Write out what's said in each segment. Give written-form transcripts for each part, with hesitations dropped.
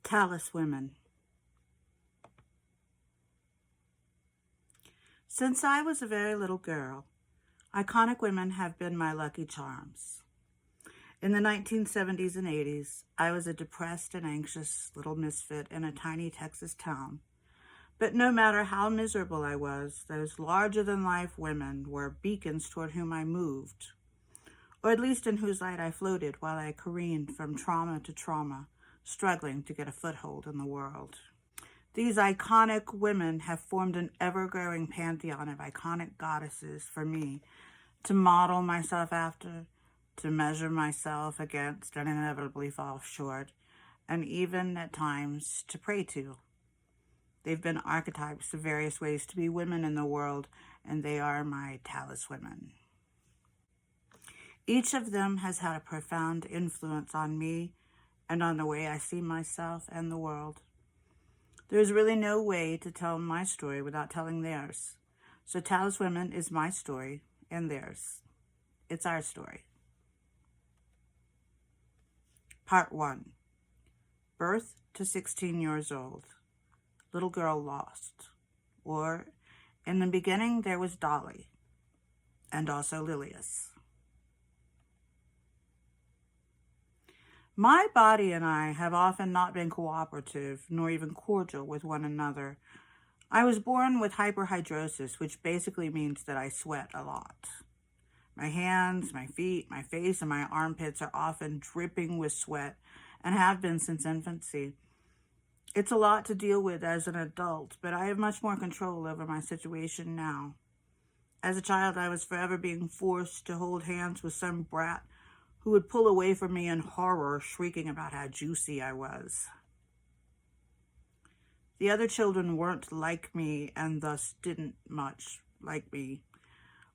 Taliswomen. Since I was a very little girl, iconic women have been my lucky charms. In the 1970s and 80s, I was a depressed and anxious little misfit in a tiny Texas town. But no matter how miserable I was, those larger-than-life women were beacons toward whom I moved, or at least in whose light I floated while I careened from trauma to trauma, struggling to get a foothold in the world. These iconic women have formed an ever-growing pantheon of iconic goddesses for me to model myself after, to measure myself against and inevitably fall short, and even at times to pray to. They've been archetypes of various ways to be women in the world, and they are my Taliswomen. Each of them has had a profound influence on me and on the way I see myself and the world. There's really no way to tell my story without telling theirs. So Taliswomen is my story and theirs. It's our story. Part 1. Birth to 16 years old. Little girl lost. Or, in the beginning there was Dolly, and also Lilius. My body and I have often not been cooperative, nor even cordial with one another. I was born with hyperhidrosis, which basically means that I sweat a lot. My hands, my feet, my face, and my armpits are often dripping with sweat, and have been since infancy. It's a lot to deal with as an adult, but I have much more control over my situation now. As a child, I was forever being forced to hold hands with some brat who would pull away from me in horror, shrieking about how juicy I was. The other children weren't like me and thus didn't much like me.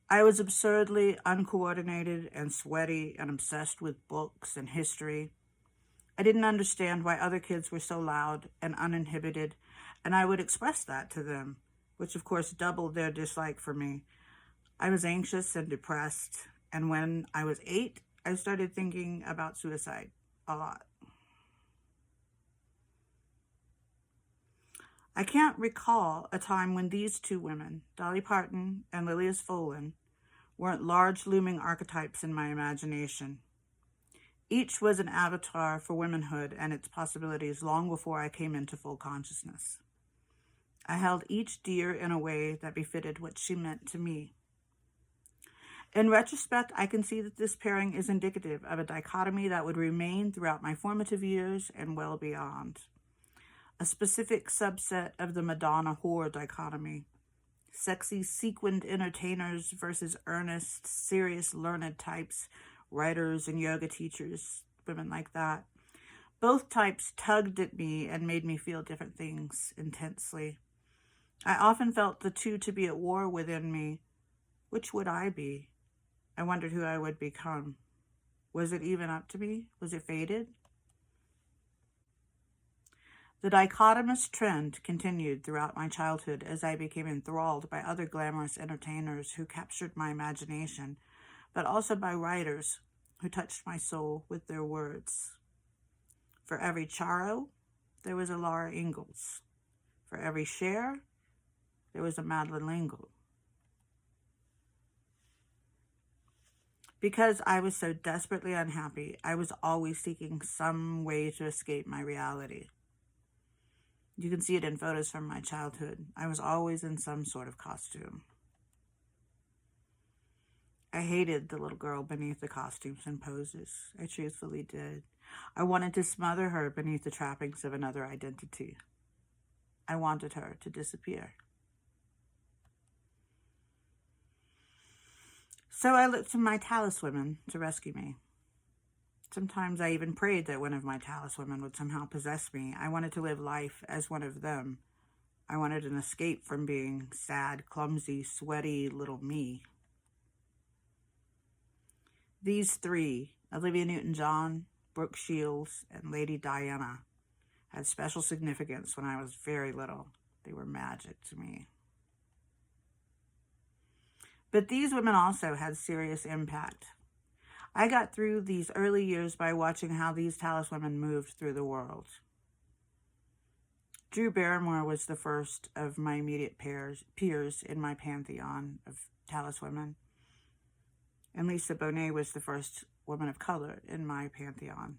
I was absurdly uncoordinated and sweaty and obsessed with books and history. I didn't understand why other kids were so loud and uninhibited, and I would express that to them, which of course doubled their dislike for me. I was anxious and depressed, and when I was 8, I started thinking about suicide a lot. I can't recall a time when these two women, Dolly Parton and Lilias Folan, weren't large looming archetypes in my imagination. Each was an avatar for womanhood and its possibilities long before I came into full consciousness. I held each dear in a way that befitted what she meant to me. In retrospect, I can see that this pairing is indicative of a dichotomy that would remain throughout my formative years and well beyond. A specific subset of the Madonna whore dichotomy. Sexy, sequined entertainers versus earnest, serious, learned types, writers and yoga teachers, women like that. Both types tugged at me and made me feel different things intensely. I often felt the two to be at war within me. Which would I be? I wondered who I would become. Was it even up to me? Was it fated? The dichotomous trend continued throughout my childhood as I became enthralled by other glamorous entertainers who captured my imagination, but also by writers who touched my soul with their words. For every Charo, there was a Laura Ingalls. For every Cher, there was a Madeleine L'Engle. Because I was so desperately unhappy, I was always seeking some way to escape my reality. You can see it in photos from my childhood. I was always in some sort of costume. I hated the little girl beneath the costumes and poses. I truthfully did. I wanted to smother her beneath the trappings of another identity. I wanted her to disappear. So I looked to my Taliswomen to rescue me. Sometimes I even prayed that one of my Taliswomen would somehow possess me. I wanted to live life as one of them. I wanted an escape from being sad, clumsy, sweaty little me. These three, Olivia Newton-John, Brooke Shields, and Lady Diana, had special significance when I was very little. They were magic to me. But these women also had serious impact. I got through these early years by watching how these Taliswomen moved through the world. Drew Barrymore was the first of my immediate peers in my pantheon of Taliswomen, and Lisa Bonet was the first woman of color in my pantheon.